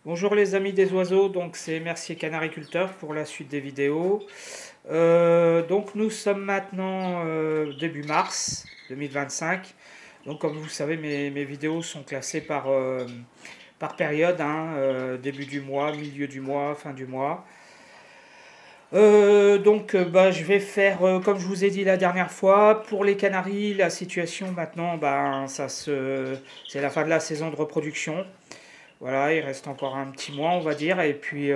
Bonjour les amis des oiseaux, donc c'est Mercier Canariculteur pour la suite des vidéos. Donc nous sommes maintenant début mars 2025. Donc comme vous savez, mes vidéos sont classées par période, hein, début du mois, milieu du mois, fin du mois. Donc je vais faire comme je vous ai dit la dernière fois. Pour les canaris, la situation maintenant, c'est la fin de la saison de reproduction. Voilà, il reste encore un petit mois, on va dire. Et puis,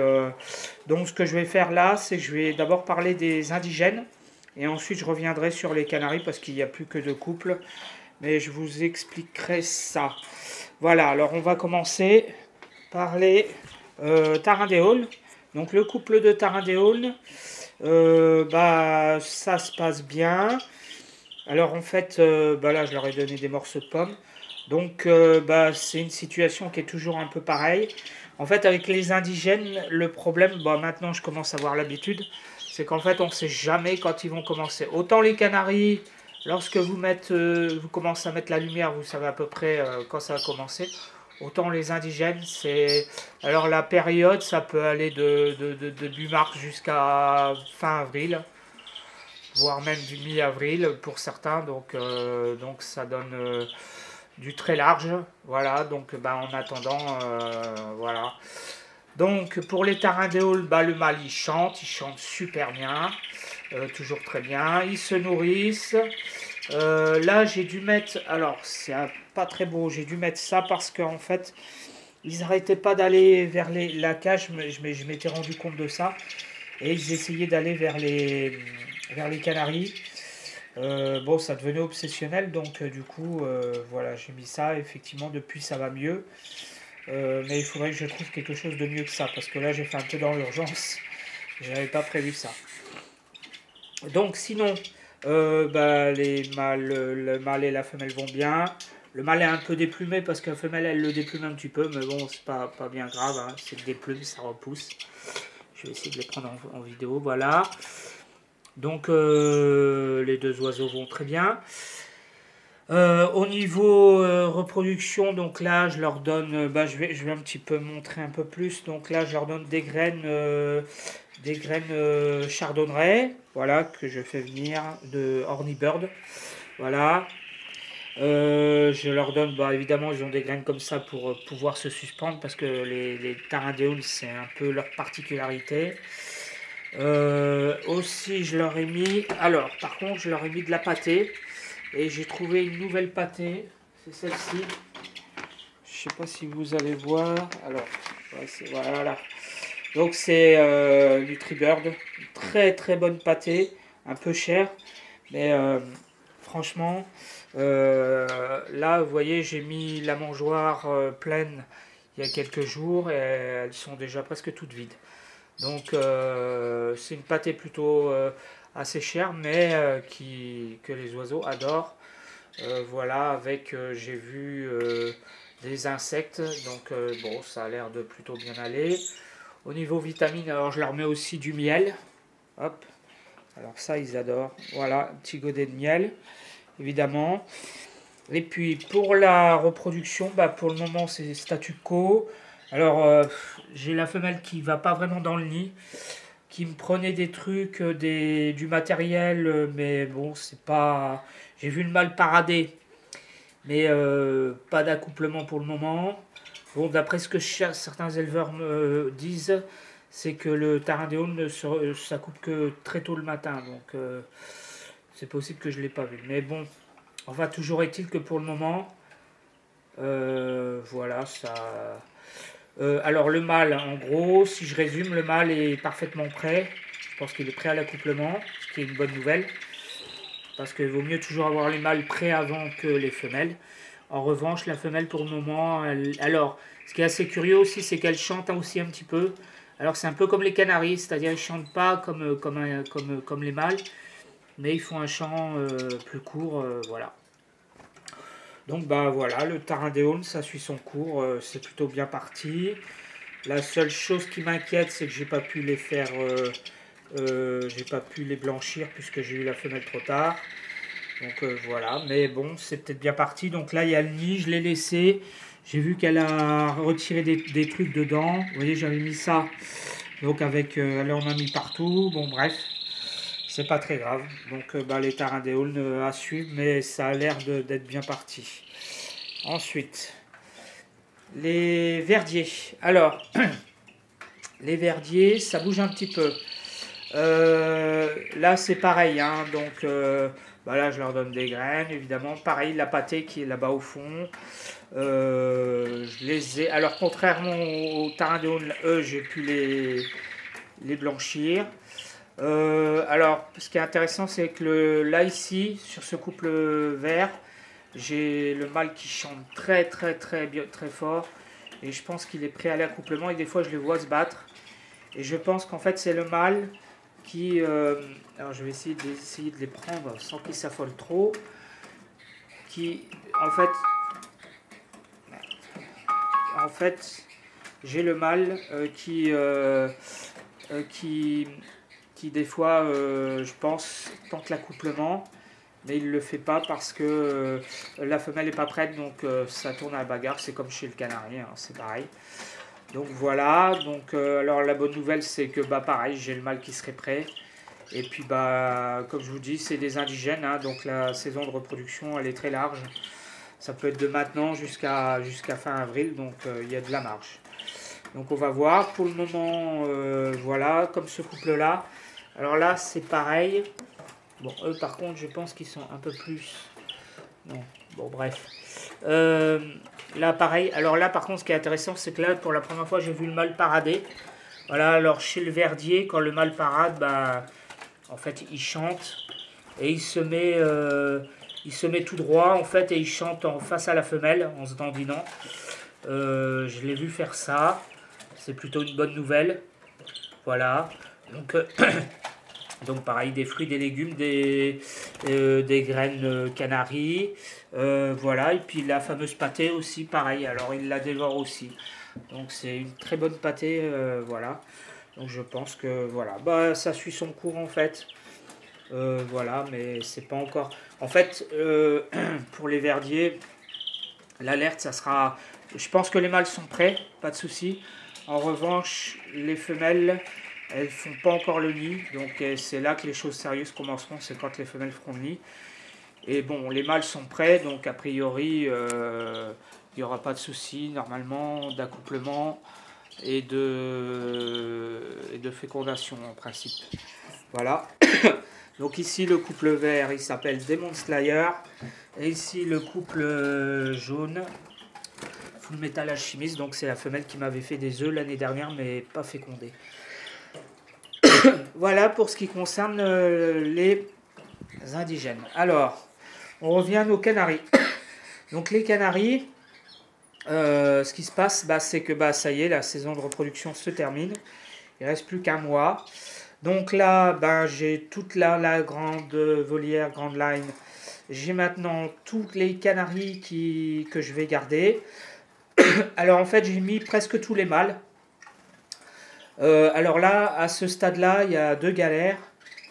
donc, ce que je vais faire là, c'est que je vais d'abord parler des indigènes. Et ensuite, je reviendrai sur les Canaries parce qu'il n'y a plus que deux couples. Mais je vous expliquerai ça. Voilà, alors on va commencer par les Tarindéoles. Donc, le couple de Tarindéoles, ça se passe bien. Alors, en fait, là, je leur ai donné des morceaux de pommes. Donc, c'est une situation qui est toujours un peu pareille. En fait, avec les indigènes, le problème, maintenant je commence à avoir l'habitude, c'est qu'en fait, on ne sait jamais quand ils vont commencer. Autant les canaris, lorsque vous commencez à mettre la lumière, vous savez à peu près quand ça va commencer. Autant les indigènes, c'est. Alors, la période, ça peut aller de début mars jusqu'à fin avril, voire même du mi-avril pour certains. Donc ça donne. Du très large, voilà, donc en attendant, voilà. Donc pour les tarindéoles, le mâle il chante super bien, toujours très bien, ils se nourrissent. Là j'ai dû mettre, alors c'est pas très beau, j'ai dû mettre ça parce qu'en fait ils n'arrêtaient pas d'aller vers la cage, je m'étais rendu compte de ça, et ils essayaient d'aller vers les canaries. Bon, ça devenait obsessionnel, donc du coup, voilà, j'ai mis ça. Effectivement, depuis, ça va mieux. Mais il faudrait que je trouve quelque chose de mieux que ça, parce que là, j'ai fait un peu dans l'urgence. J'avais pas prévu ça. Donc, sinon, le mâle et la femelle vont bien. Le mâle est un peu déplumé parce que la femelle, elle le déplume un petit peu, mais bon, c'est pas bien grave, hein. C'est le déplume, ça repousse. Je vais essayer de les prendre en vidéo, voilà. Donc, les deux oiseaux vont très bien. Au niveau reproduction, donc là, je leur donne, je vais un petit peu montrer un peu plus. Donc là, je leur donne des graines chardonneret, voilà, que je fais venir de Hornibird, voilà. Je leur donne, évidemment, ils ont des graines comme ça pour pouvoir se suspendre parce que les tarindéoles, c'est un peu leur particularité. Aussi, je leur ai mis, alors, par contre, je leur ai mis de la pâtée. Et j'ai trouvé une nouvelle pâtée, c'est celle-ci. Je sais pas si vous allez voir. Alors, ouais, voilà. Donc c'est Nutribird, très très bonne pâtée, un peu chère, mais franchement, là vous voyez j'ai mis la mangeoire pleine il y a quelques jours et elles sont déjà presque toutes vides. Donc c'est une pâtée plutôt assez chère, mais que les oiseaux adorent. Voilà, avec, j'ai vu des insectes, donc bon, ça a l'air de plutôt bien aller. Au niveau vitamines, alors je leur mets aussi du miel. Hop, alors ça, ils adorent. Voilà, un petit godet de miel, évidemment. Et puis pour la reproduction, pour le moment, c'est statu quo. Alors, j'ai la femelle qui va pas vraiment dans le nid, qui me prenait des trucs, du matériel, mais bon, c'est pas. J'ai vu le mâle parader, mais pas d'accouplement pour le moment. Bon, d'après ce que certains éleveurs me disent, c'est que le tarindéol ne s'accouple que très tôt le matin, donc c'est possible que je ne l'ai pas vu. Mais bon, enfin, toujours est-il que pour le moment, voilà, ça. Alors le mâle, en gros, si je résume, le mâle est parfaitement prêt. Je pense qu'il est prêt à l'accouplement, ce qui est une bonne nouvelle. Parce qu'il vaut mieux toujours avoir les mâles prêts avant que les femelles. En revanche, la femelle pour le moment, alors, ce qui est assez curieux aussi, c'est qu'elle chante aussi un petit peu. Alors c'est un peu comme les canaris, c'est-à-dire ils ne chantent pas comme les mâles, mais ils font un chant plus court, voilà. Donc voilà, le tarindéone, ça suit son cours, c'est plutôt bien parti. La seule chose qui m'inquiète, c'est que j'ai pas pu les faire, j'ai pas pu les blanchir puisque j'ai eu la femelle trop tard. Donc voilà, mais bon, c'est peut-être bien parti. Donc là, il y a le nid, je l'ai laissé. J'ai vu qu'elle a retiré des trucs dedans. Vous voyez, j'avais mis ça. Donc avec, elle en a mis partout. Bon, bref, c'est pas très grave. Donc les tarindéoles à suivre, mais ça a l'air d'être bien parti. Ensuite, les verdiers. Alors, les verdiers, ça bouge un petit peu. Là, c'est pareil. Hein, donc, là, je leur donne des graines, évidemment. Pareil, la pâtée qui est là-bas au fond. Je les ai. Alors, contrairement aux tarindéoles, eux, j'ai pu les blanchir. Alors, ce qui est intéressant, c'est que là, ici, sur ce couple vert, j'ai le mâle qui chante très fort. Et je pense qu'il est prêt à l'accouplement. Et des fois, je les vois se battre. Et je pense qu'en fait, c'est le mâle qui... alors, je vais essayer de les prendre sans qu'ils s'affolent trop. Qui, en fait, j'ai le mâle qui des fois, je pense, tente l'accouplement. Mais il ne le fait pas parce que la femelle n'est pas prête, donc ça tourne à la bagarre. C'est comme chez le canari, hein, c'est pareil. Donc voilà, donc alors la bonne nouvelle c'est que pareil, j'ai le mâle qui serait prêt. Et puis comme je vous dis, c'est des indigènes, hein, donc la saison de reproduction elle est très large. Ça peut être de maintenant jusqu'à fin avril, donc il y a de la marge. Donc on va voir, pour le moment, voilà, comme ce couple là. Alors là c'est pareil. Bon, eux par contre, je pense qu'ils sont un peu plus... Non, bon bref. Là pareil, alors là par contre ce qui est intéressant c'est que là pour la première fois j'ai vu le mâle parader. Voilà, alors chez le verdier, quand le mâle parade, en fait il chante et il se met tout droit en fait et il chante en face à la femelle en se dandinant. Je l'ai vu faire ça, c'est plutôt une bonne nouvelle. Voilà, donc pareil, des fruits, des légumes, des graines canaries, voilà, et puis la fameuse pâtée aussi, pareil, alors il la dévore aussi. Donc c'est une très bonne pâtée, voilà. Donc je pense que voilà, ça suit son cours en fait. Voilà, mais c'est pas encore... En fait, pour les verdiers, l'alerte, ça sera... Je pense que les mâles sont prêts, pas de souci. En revanche, les femelles... Elles font pas encore le nid, donc c'est là que les choses sérieuses commenceront, c'est quand les femelles feront le nid. Et bon, les mâles sont prêts, donc a priori, il n'y aura pas de souci normalement d'accouplement et de fécondation en principe. Voilà. Donc ici le couple vert, il s'appelle Demon Slayer. Et ici le couple jaune, Full Metal Alchemist, donc c'est la femelle qui m'avait fait des œufs l'année dernière, mais pas fécondés. Voilà pour ce qui concerne les indigènes. Alors, on revient à nos canaris. Donc les canaris, ce qui se passe, c'est que ça y est, la saison de reproduction se termine. Il ne reste plus qu'un mois. Donc là, j'ai toute la grande volière, grande line. J'ai maintenant toutes les canaris que je vais garder. Alors en fait, j'ai mis presque tous les mâles. Alors là, à ce stade-là, il y a deux galères.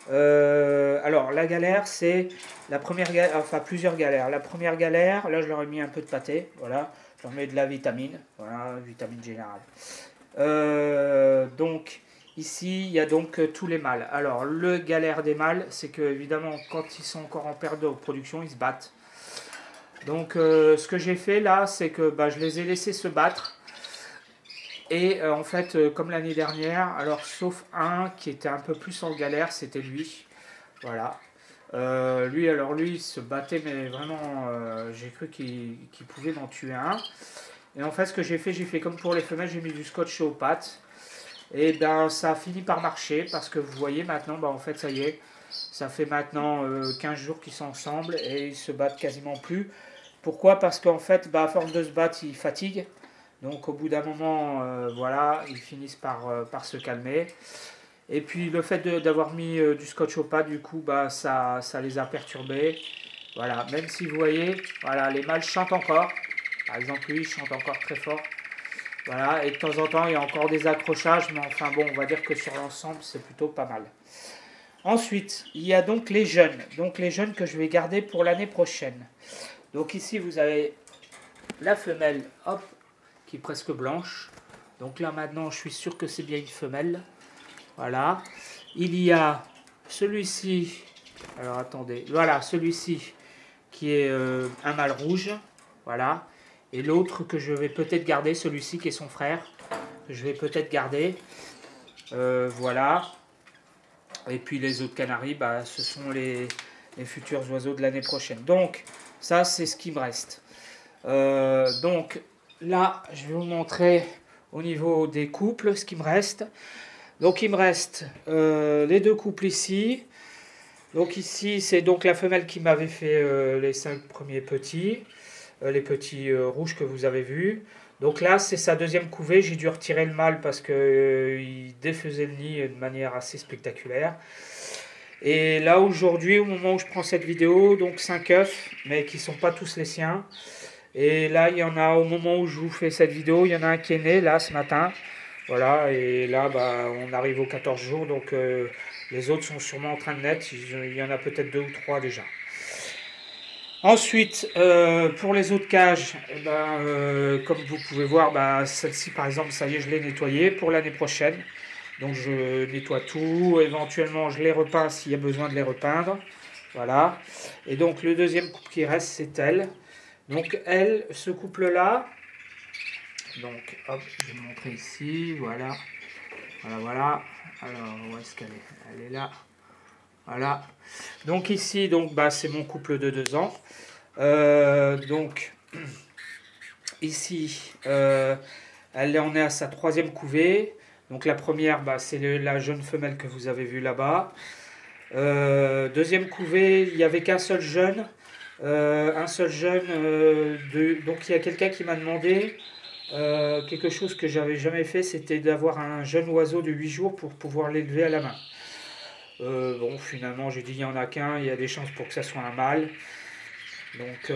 Alors la galère, c'est la première galère, enfin plusieurs galères. La première galère, là je leur ai mis un peu de pâté, voilà, je leur mets de la vitamine, voilà, vitamine générale. Donc ici, il y a donc tous les mâles. Alors le galère des mâles, c'est que évidemment quand ils sont encore en période de reproduction, ils se battent. Donc ce que j'ai fait là, c'est que je les ai laissés se battre. Et en fait, comme l'année dernière, alors sauf un qui était un peu plus en galère, c'était lui. Voilà. Lui, il se battait, mais vraiment, j'ai cru qu'il pouvait en tuer un. Et en fait, ce que j'ai fait comme pour les femelles, j'ai mis du scotch aux pattes. Et ça a fini par marcher, parce que vous voyez maintenant, en fait, ça y est, ça fait maintenant 15 jours qu'ils sont ensemble et ils se battent quasiment plus. Pourquoi? Parce qu'en fait, à force de se battre, ils fatiguent. Donc au bout d'un moment, voilà, ils finissent par se calmer. Et puis le fait d'avoir mis du scotch au pas, du coup, ça les a perturbés. Voilà, même si vous voyez, voilà, les mâles chantent encore. Par exemple, lui, il chante encore très fort. Voilà, et de temps en temps, il y a encore des accrochages, mais enfin bon, on va dire que sur l'ensemble, c'est plutôt pas mal. Ensuite, il y a donc les jeunes. Donc les jeunes que je vais garder pour l'année prochaine. Donc ici, vous avez la femelle, hop, qui est presque blanche. Donc là maintenant je suis sûr que c'est bien une femelle. Voilà. Il y a celui-ci, alors attendez, voilà celui-ci qui est un mâle rouge. Voilà. Et l'autre que je vais peut-être garder, celui-ci qui est son frère, que je vais peut-être garder. Voilà. Et puis les autres canaris, bah, ce sont les futurs oiseaux de l'année prochaine. Donc ça c'est ce qui me reste. Donc là je vais vous montrer au niveau des couples ce qui me reste. Donc il me reste les deux couples ici. Donc ici c'est donc la femelle qui m'avait fait les 5 premiers petits. Les petits rouges que vous avez vus. Donc là, c'est sa deuxième couvée. J'ai dû retirer le mâle parce qu'il défaisait le nid de manière assez spectaculaire. Et là, aujourd'hui, au moment où je prends cette vidéo, donc 5 œufs, mais qui ne sont pas tous les siens. Et là, il y en a, au moment où je vous fais cette vidéo, il y en a un qui est né, là, ce matin. Voilà, et là, bah, on arrive aux 14 jours, donc les autres sont sûrement en train de naître. Il y en a peut-être 2 ou 3 déjà. Ensuite, pour les autres cages, eh ben, comme vous pouvez voir, bah, celle-ci par exemple, ça y est, je l'ai nettoyée pour l'année prochaine. Donc je nettoie tout, éventuellement je les repeins s'il y a besoin de les repeindre. Voilà. Et donc le deuxième couple qui reste, c'est elle. Donc elle, ce couple-là, donc hop, je vais vous montrer ici, voilà. Voilà, voilà. Alors, où est-ce qu'elle est? Elle est là. Voilà. Donc ici, donc, bah, c'est mon couple de 2 ans. Donc ici, elle en est à sa 3e couvée. Donc la première, bah, c'est la jeune femelle que vous avez vue là-bas. Deuxième couvée, il n'y avait qu'un seul jeune. Donc il y a quelqu'un qui m'a demandé quelque chose que j'avais jamais fait, c'était d'avoir un jeune oiseau de 8 jours pour pouvoir l'élever à la main. Bon, finalement, j'ai dit il n'y en a qu'un, il y a des chances pour que ça soit un mâle. Donc,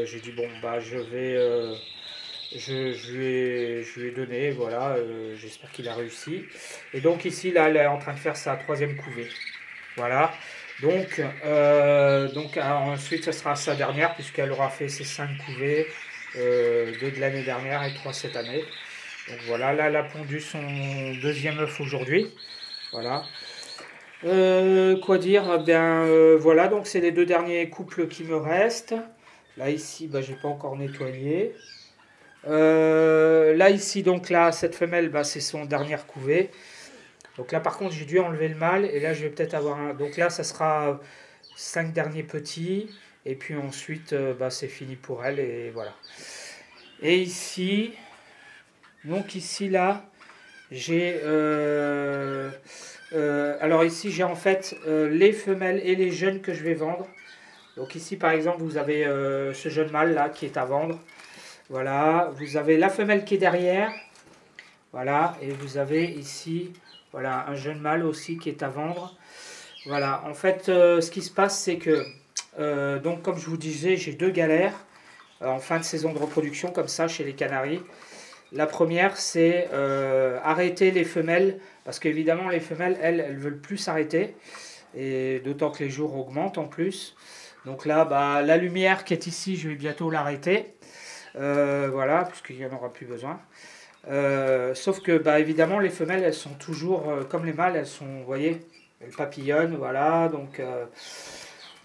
j'ai dit bon, bah, je lui ai donné, voilà, j'espère qu'il a réussi. Et donc, ici, là, elle est en train de faire sa 3e couvée. Voilà. Donc, ensuite, ce sera sa dernière, puisqu'elle aura fait ses 5 couvées, 2 de l'année dernière et 3 cette année. Donc, voilà, là, elle a pondu son 2e œuf aujourd'hui. Voilà. Quoi dire? Voilà, donc c'est les 2 derniers couples qui me restent. Là, ici, bah, j'ai pas encore nettoyé. Là, ici, donc là, cette femelle, bah, c'est son dernière couvée. Donc là, par contre, j'ai dû enlever le mâle. Et là, je vais peut-être avoir un. Donc là, ça sera 5 derniers petits. Et puis ensuite, bah, c'est fini pour elle. Et voilà. Et ici, donc ici, là, j'ai. Alors ici j'ai en fait les femelles et les jeunes que je vais vendre. Donc ici par exemple vous avez ce jeune mâle là qui est à vendre. Voilà, vous avez la femelle qui est derrière. Voilà, et vous avez ici voilà, un jeune mâle aussi qui est à vendre. Voilà, en fait ce qui se passe c'est que donc comme je vous disais j'ai 2 galères en fin de saison de reproduction comme ça chez les canaris. La première, c'est arrêter les femelles, parce qu'évidemment, les femelles, elles veulent plus s'arrêter, et d'autant que les jours augmentent en plus. Donc là, bah, la lumière qui est ici, je vais bientôt l'arrêter, voilà, puisqu'il n'y en aura plus besoin. Sauf que, bah, évidemment, les femelles, elles sont toujours, comme les mâles, elles sont, vous voyez, elles papillonnent, voilà,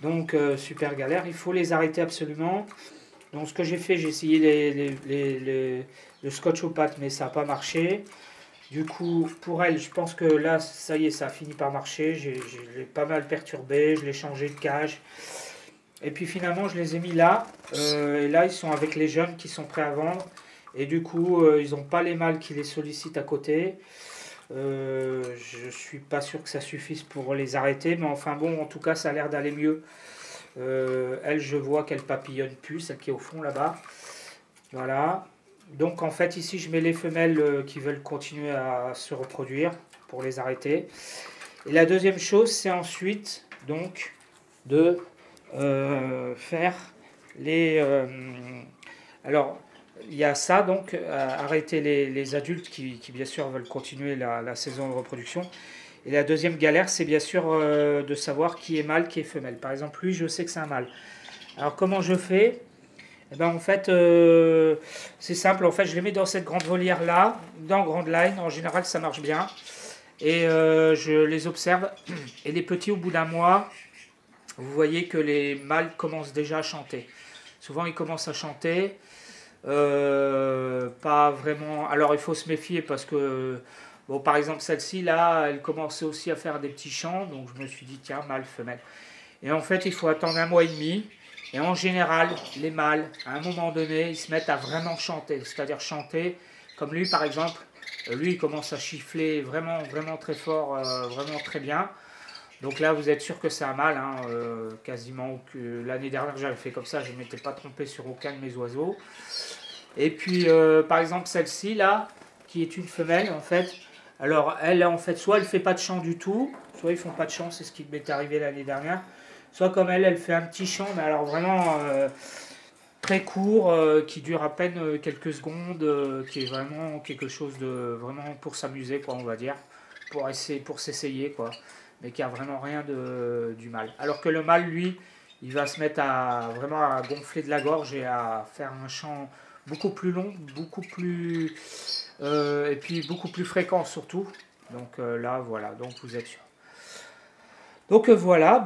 donc super galère, il faut les arrêter absolument. Donc ce que j'ai fait, j'ai essayé le scotch aux pattes, mais ça n'a pas marché. Du coup, pour elle, je pense que là, ça y est, ça a fini par marcher. Je l'ai pas mal perturbé, je l'ai changé de cage. Et puis finalement, je les ai mis là. Et là, ils sont avec les jeunes qui sont prêts à vendre. Et du coup, ils n'ont pas les mâles qui les sollicitent à côté. Je suis pas sûr que ça suffise pour les arrêter. Mais enfin bon, en tout cas, ça a l'air d'aller mieux. Elle, je vois qu'elle papillonne plus, celle qui est au fond là-bas. Voilà. Donc en fait, ici, je mets les femelles qui veulent continuer à se reproduire pour les arrêter. Et la deuxième chose, c'est ensuite donc de faire les... alors, il y a ça, donc, arrêter les adultes qui, bien sûr, veulent continuer la saison de reproduction. Et la deuxième galère, c'est bien sûr de savoir qui est mâle, qui est femelle. Par exemple, lui, je sais que c'est un mâle. Alors, comment je fais? Et ben en fait, c'est simple. En fait, je les mets dans cette grande volière là, dans Grand Line. En général, ça marche bien. Et je les observe. Et les petits, au bout d'un mois, vous voyez que les mâles commencent déjà à chanter. Souvent, ils commencent à chanter. Pas vraiment. Alors, il faut se méfier parce que, bon, par exemple, celle-ci là, elle commençait aussi à faire des petits chants. Donc, je me suis dit, tiens, mâle, femelle. Et en fait, il faut attendre un mois et demi. Et en général, les mâles, à un moment donné, ils se mettent à vraiment chanter. C'est-à-dire chanter, comme lui par exemple. Lui, il commence à chiffler vraiment, vraiment très fort, vraiment très bien. Donc là, vous êtes sûr que c'est un mâle, hein, quasiment. L'année dernière, j'avais fait comme ça, je ne m'étais pas trompé sur aucun de mes oiseaux. Et puis, par exemple, celle-ci, là, qui est une femelle, en fait. Alors, elle, en fait, soit elle ne fait pas de chant du tout, soit ils font pas de chant, c'est ce qui m'est arrivé l'année dernière. Soit comme elle fait un petit chant, mais alors vraiment très court, qui dure à peine quelques secondes, qui est vraiment quelque chose de vraiment pour s'amuser, quoi, on va dire, pour essayer, pour s'essayer, quoi, mais qui a vraiment rien du mâle. Alors que le mâle, lui, il va se mettre à vraiment à gonfler de la gorge et à faire un chant beaucoup plus long, beaucoup plus et puis beaucoup plus fréquent surtout. Donc là, voilà, donc vous êtes sûr. Donc voilà,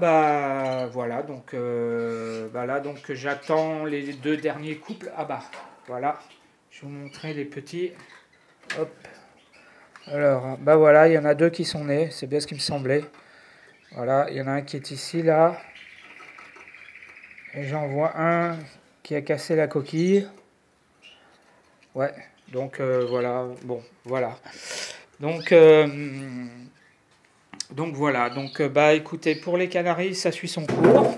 donc bah là donc j'attends les deux derniers couples. Ah bah voilà, je vais vous montrer les petits. Hop. Alors bah voilà, il y en a deux qui sont nés, c'est bien ce qui me semblait. Voilà, il y en a un qui est ici là, et j'en vois un qui a cassé la coquille. Ouais, donc voilà, bon voilà. Donc donc voilà, donc bah écoutez, pour les Canaries, ça suit son cours.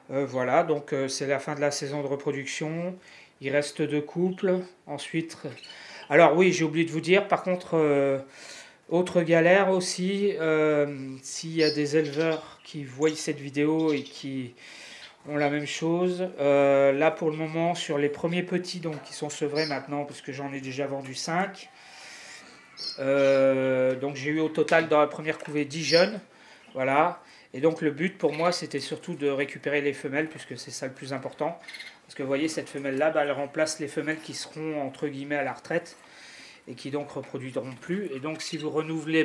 Voilà, donc c'est la fin de la saison de reproduction. Il reste deux couples. Ensuite, alors oui, j'ai oublié de vous dire, par contre, autre galère aussi, s'il y a des éleveurs qui voient cette vidéo et qui ont la même chose, là pour le moment, sur les premiers petits, donc qui sont sevrés maintenant, parce que j'en ai déjà vendu 5. Donc j'ai eu au total dans la première couvée 10 jeunes. Voilà. Et donc le but pour moi c'était surtout de récupérer les femelles puisque c'est ça le plus important. Parce que vous voyez cette femelle là, bah, elle remplace les femelles qui seront entre guillemets à la retraite et qui donc reproduiront plus. Et donc si vous renouvelez